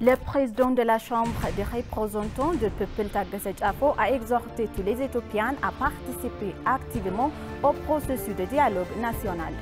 Le président de la Chambre des représentants du peuple Tagasset Afo a exhorté tous les Éthiopiens à participer activement au processus de dialogue national.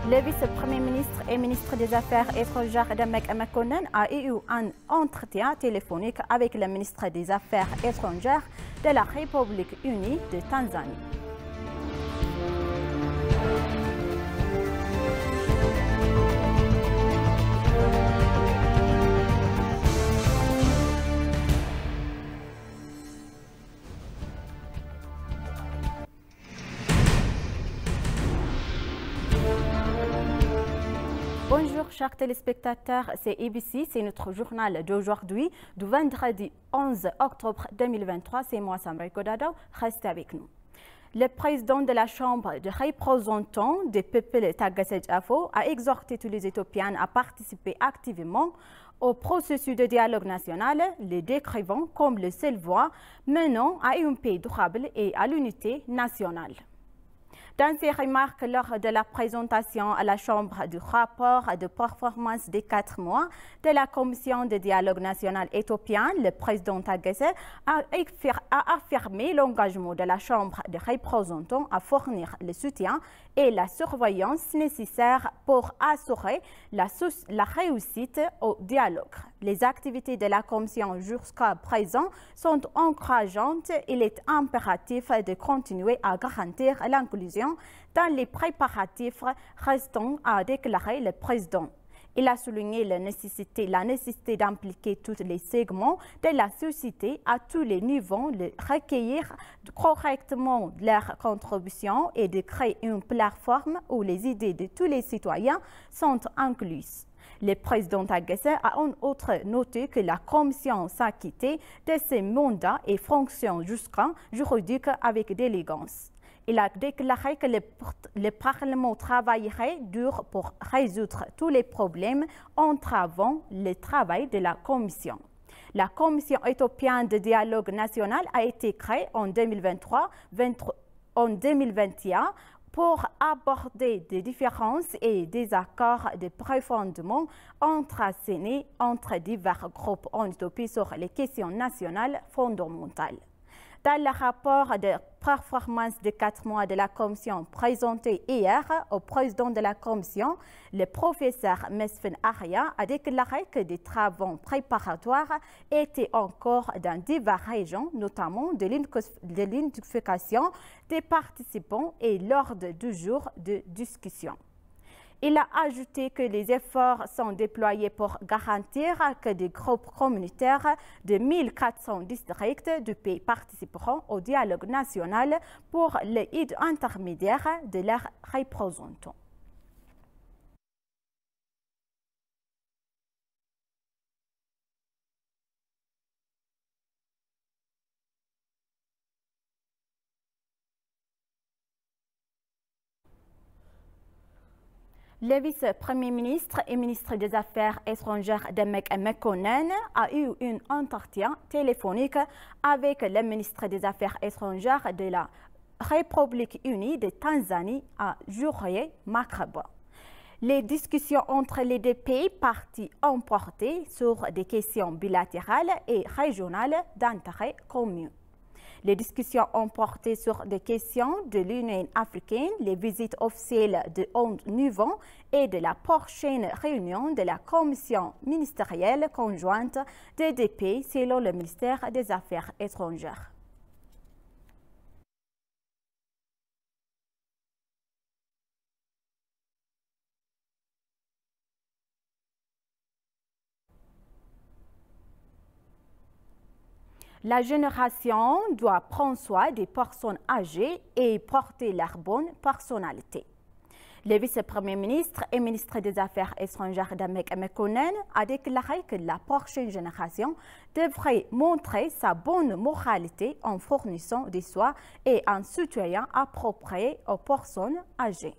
Le vice-premier ministre et ministre des Affaires étrangères Demek Mekonnen a eu un entretien téléphonique avec le ministre des Affaires étrangères de la République unie de Tanzanie. Bonjour chers téléspectateurs, c'est ABC, c'est notre journal d'aujourd'hui, du vendredi 11 octobre 2023. C'est moi Samray Kodado, restez avec nous. Le président de la Chambre des représentants du peuple Tagasset Afo a exhorté tous les Éthiopiens à participer activement au processus de dialogue national, les décrivant comme le seul voie menant à une paix durable et à l'unité nationale. Dans ses remarques lors de la présentation à la Chambre du rapport de performance des 4 mois de la Commission de dialogue national éthiopien, le président Tagasset a affirmé l'engagement de la Chambre des représentants à fournir le soutien et la surveillance nécessaires pour assurer la réussite au dialogue. Les activités de la Commission jusqu'à présent sont encourageantes. Il est impératif de continuer à garantir l'inclusion dans les préparatifs restants, a déclaré le président. Il a souligné la nécessité d'impliquer tous les segments de la société à tous les niveaux, de recueillir correctement leurs contributions et de créer une plateforme où les idées de tous les citoyens sont incluses. Le président Tagasset a en outre noté que la Commission s'acquittait de ses mandats et fonctions jusqu'à juridiques avec d'élégance. Il a déclaré que le Parlement travaillerait dur pour résoudre tous les problèmes entravant le travail de la Commission. La Commission éthiopienne de dialogue national a été créée en 2021 pour aborder des différences et des accords de préfondement entre divers groupes en Éthiopie sur les questions nationales fondamentales. Dans le rapport de performance de 4 mois de la Commission présenté hier au président de la Commission, le professeur Mesfin Arya a déclaré que des travaux préparatoires étaient encore dans diverses régions, notamment de l'identification des participants et l'ordre du jour de discussion. Il a ajouté que les efforts sont déployés pour garantir que des groupes communautaires de 1400 districts du pays participeront au dialogue national pour l'aide intermédiaire de leurs représentants. Le vice-premier ministre et ministre des Affaires étrangères Demek Mekonnen a eu un entretien téléphonique avec le ministre des Affaires étrangères de la République unie de Tanzanie à Julius Makeba. Les discussions entre les deux pays parties ont porté sur des questions bilatérales et régionales d'intérêt commun. Les discussions ont porté sur des questions de l'Union africaine, les visites officielles de haut niveau et de la prochaine réunion de la commission ministérielle conjointe des deux pays selon le ministère des Affaires étrangères. La génération doit prendre soin des personnes âgées et porter leur bonne personnalité. Le vice-premier ministre et ministre des Affaires étrangères Demek Mekonnen a déclaré que la prochaine génération devrait montrer sa bonne moralité en fournissant des soins et un soutien approprié aux personnes âgées.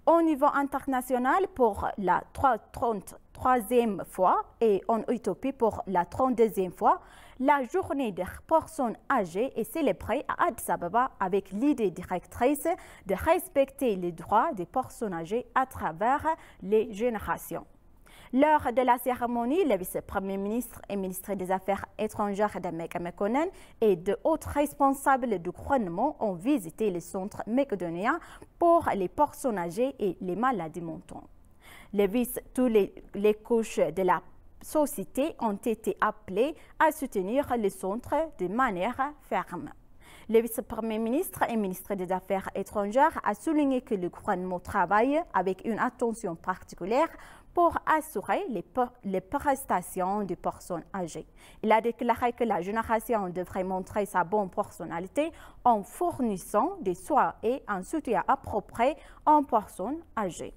Au niveau international, pour la 33e fois et en Éthiopie pour la 32e fois, la journée des personnes âgées est célébrée à Addis Ababa avec l'idée directrice de respecter les droits des personnes âgées à travers les générations. Lors de la cérémonie, le vice-premier ministre et ministre des Affaires étrangères Demeke Mekonnen et de autres responsables du gouvernement ont visité le centre macédonien pour les personnes âgées et les maladies mentales. Toutes les couches de la société ont été appelées à soutenir le centre de manière ferme. Le vice-premier ministre et ministre des Affaires étrangères a souligné que le gouvernement travaille avec une attention particulière pour assurer les prestations des personnes âgées. Il a déclaré que la génération devrait montrer sa bonne personnalité en fournissant des soins et un soutien approprié aux personnes âgées.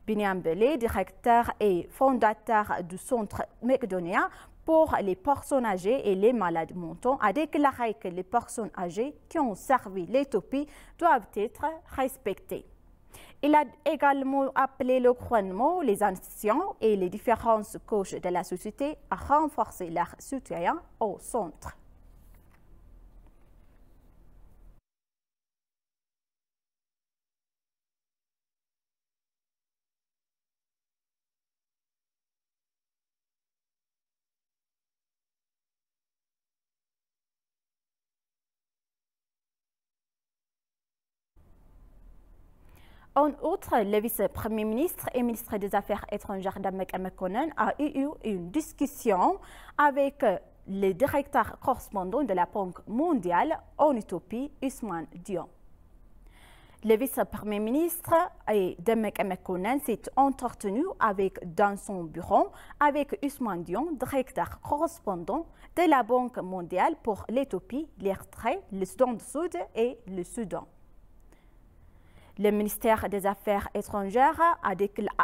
Binyam Belé, directeur et fondateur du Centre macédonien pour les personnes âgées et les malades mentaux, a déclaré que les personnes âgées qui ont servi l'Éthiopie doivent être respectées. Il a également appelé le gouvernement, les institutions et les différentes couches de la société à renforcer leur soutien au centre. En outre, le vice-premier ministre et ministre des Affaires étrangères Demeke Mekonnen a eu une discussion avec le directeur correspondant de la Banque mondiale en Éthiopie, Ousmane Dion. Le vice-premier ministre et Demeke Mekonnen s'est entretenu dans son bureau avec Ousmane Dion, directeur correspondant de la Banque mondiale pour l'Éthiopie, l'Érythrée, le Soudan du Sud et le Soudan. Le ministère des Affaires étrangères a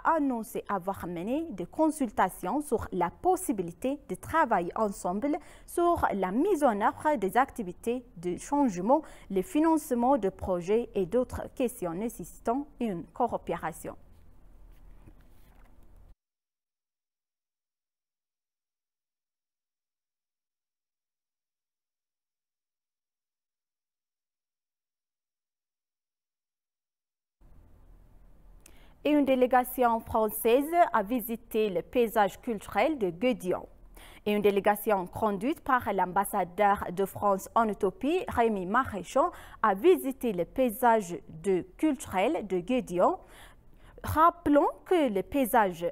annoncé avoir mené des consultations sur la possibilité de travailler ensemble sur la mise en œuvre des activités de changement, le financement de projets et d'autres questions nécessitant une coopération. Et une délégation française a visité le paysage culturel de Guédion. Et une délégation conduite par l'ambassadeur de France en Éthiopie, Rémi Maréchal, a visité le paysage culturel de Guédion. Rappelons que le paysage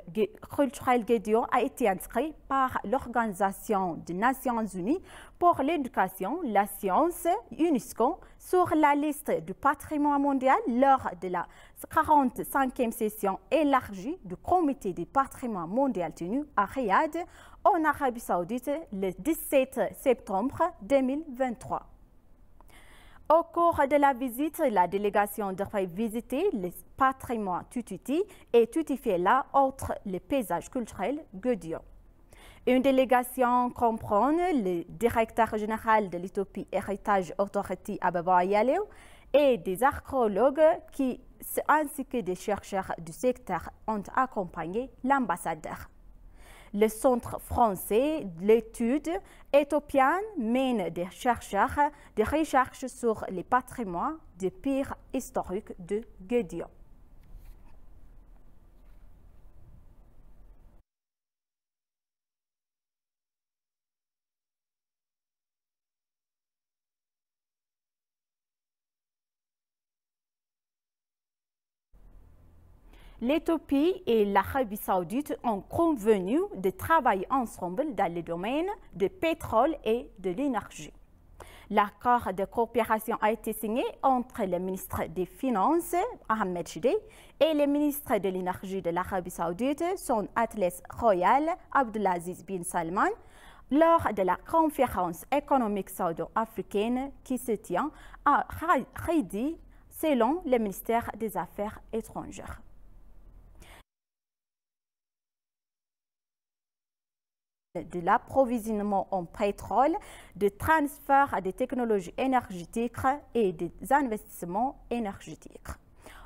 culturel Guédion a été inscrit par l'Organisation des Nations Unies pour l'éducation, la science, UNESCO, sur la liste du patrimoine mondial lors de la 45e session élargie du Comité du patrimoine mondial tenu à Riyad, en Arabie Saoudite, le 17 septembre 2023. Au cours de la visite, la délégation devrait visiter le patrimoine Tututi et Tutifela, outre le paysage culturel Guédion. Une délégation comprend le directeur général de l'Éthiopie Heritage Authority Ababa Yaleo et des archéologues ainsi que des chercheurs du secteur ont accompagné l'ambassadeur. Le Centre français de l'étude éthiopienne mène des recherches sur les patrimoines des pires historiques de Guédion. L'Éthiopie et l'Arabie Saoudite ont convenu de travailler ensemble dans le domaine du pétrole et de l'énergie. L'accord de coopération a été signé entre le ministre des Finances, Ahmed Shideh, et le ministre de l'Énergie de l'Arabie Saoudite, son Atlas Royal, Abdulaziz bin Salman, lors de la conférence économique saoudo-africaine qui se tient à Riyad, selon le ministère des Affaires étrangères. De l'approvisionnement en pétrole, de transfert à des technologies énergétiques et des investissements énergétiques.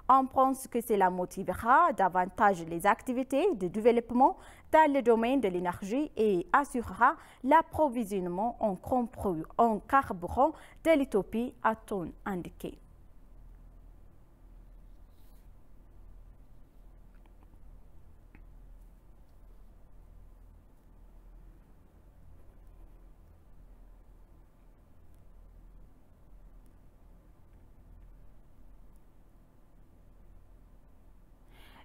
On pense que cela motivera davantage les activités de développement dans le domaine de l'énergie et assurera l'approvisionnement en carburant de l'Éthiopie, a-t-on indiqué.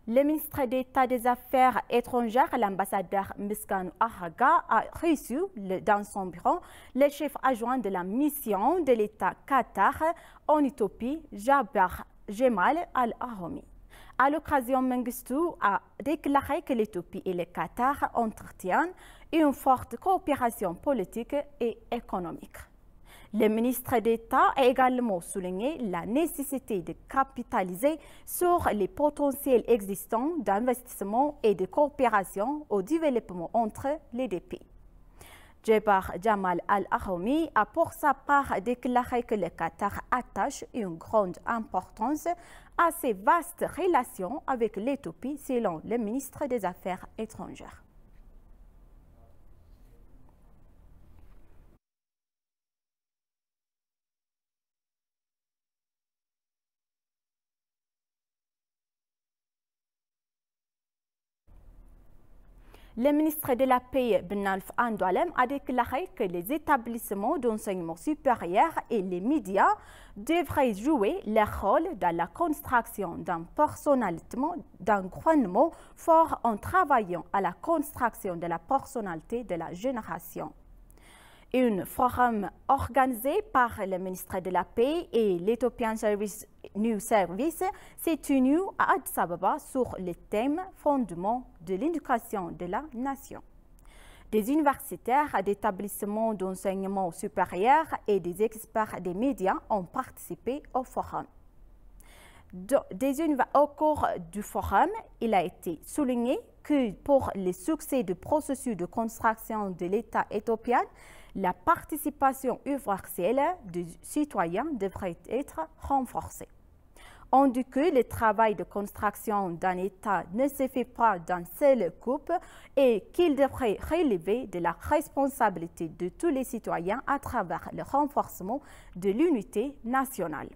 Le ministre d'État des Affaires étrangères, l'ambassadeur Miskan Ahaga, a reçu dans son bureau le chef adjoint de la mission de l'État Qatar en Éthiopie, Jaber Jemal Al-Ahami. À l'occasion, Mengistu a déclaré que l'Éthiopie et le Qatar entretiennent une forte coopération politique et économique. Le ministre d'État a également souligné la nécessité de capitaliser sur les potentiels existants d'investissement et de coopération au développement entre les deux pays. Jaber Jemal Al-Ahami a pour sa part déclaré que le Qatar attache une grande importance à ses vastes relations avec l'Éthiopie selon le ministre des Affaires étrangères. Le ministre de la Paix, Benalf Andoualem, a déclaré que les établissements d'enseignement supérieur et les médias devraient jouer leur rôle dans la construction d'un gouvernement fort en travaillant à la construction de la personnalité de la génération. Un forum organisé par le ministre de la Paix et l'Ethiopian News Service s'est tenu à Addis Ababa sur le thème fondement de l'éducation de la nation. Des universitaires, d'établissements d'enseignement supérieur et des experts des médias ont participé au forum. Au cours du forum, il a été souligné que pour le succès du processus de construction de l'État éthiopien, la participation universelle des citoyens devrait être renforcée. On dit que le travail de construction d'un État ne se fait pas d'un seul coup et qu'il devrait relever de la responsabilité de tous les citoyens à travers le renforcement de l'unité nationale.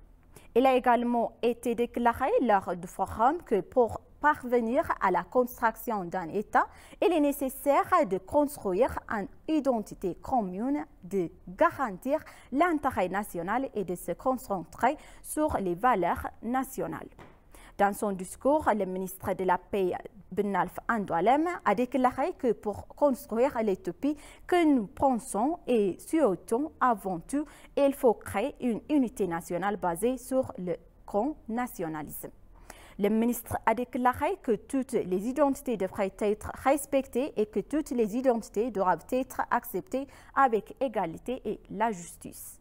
Il a également été déclaré lors du forum que pour parvenir à la construction d'un État, il est nécessaire de construire une identité commune, de garantir l'intérêt national et de se concentrer sur les valeurs nationales. Dans son discours, le ministre de la Paix, Benalf Andoualem, a déclaré que pour construire l'Éthiopie que nous pensons et souhaitons avant tout, il faut créer une unité nationale basée sur le con-nationalisme. Le ministre a déclaré que toutes les identités devraient être respectées et que toutes les identités doivent être acceptées avec égalité et la justice.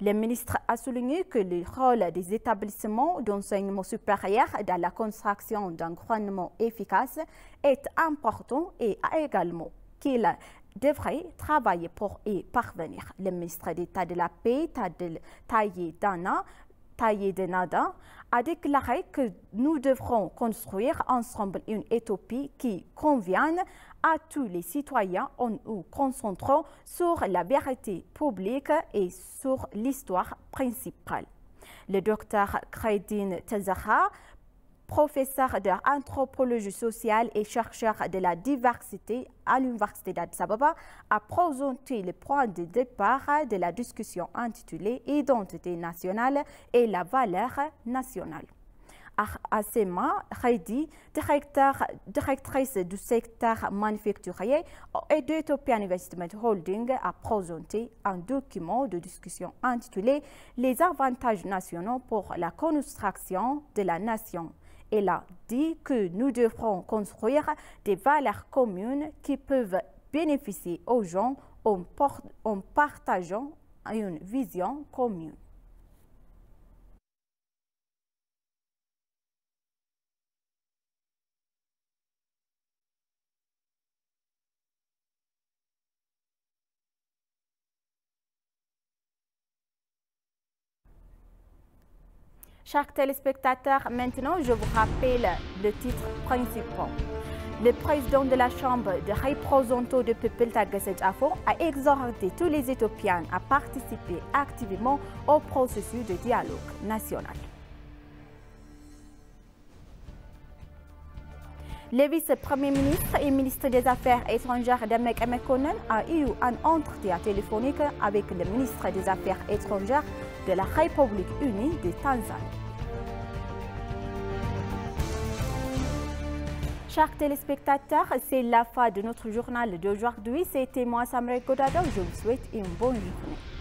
Le ministre a souligné que le rôle des établissements d'enseignement supérieur dans la construction d'un gouvernement efficace est important et également qu'il devrait travailler pour y parvenir. Le ministre d'État de la Paix, Taye Denada, a déclaré que nous devrons construire ensemble une Éthiopie qui convienne à tous les citoyens en nous concentrant sur la vérité publique et sur l'histoire principale. Le docteur Khaïdine Tazara, professeur d'anthropologie sociale et chercheur de la diversité à l'Université d'Addis Ababa, a présenté le point de départ de la discussion intitulée « Identité nationale et la valeur nationale ». Asema Khaïdi, directrice du secteur manufacturier et d'Ethiopian Investment Holding, a présenté un document de discussion intitulé « Les avantages nationaux pour la construction de la nation ». Elle a dit que nous devrons construire des valeurs communes qui peuvent bénéficier aux gens en partageant une vision commune. Chers téléspectateurs, maintenant je vous rappelle le titre principal. Le président de la Chambre des représentants du peuple Tagesset Afo a exhorté tous les Éthiopiens à participer activement au processus de dialogue national. Le vice-premier ministre et ministre des Affaires étrangères Demek Emekonnen a eu un entretien téléphonique avec le ministre des Affaires étrangères de la République unie de Tanzanie. Chers téléspectateurs, c'est la fin de notre journal d'aujourd'hui. C'était moi, Samray Kodado. Je vous souhaite une bonne journée.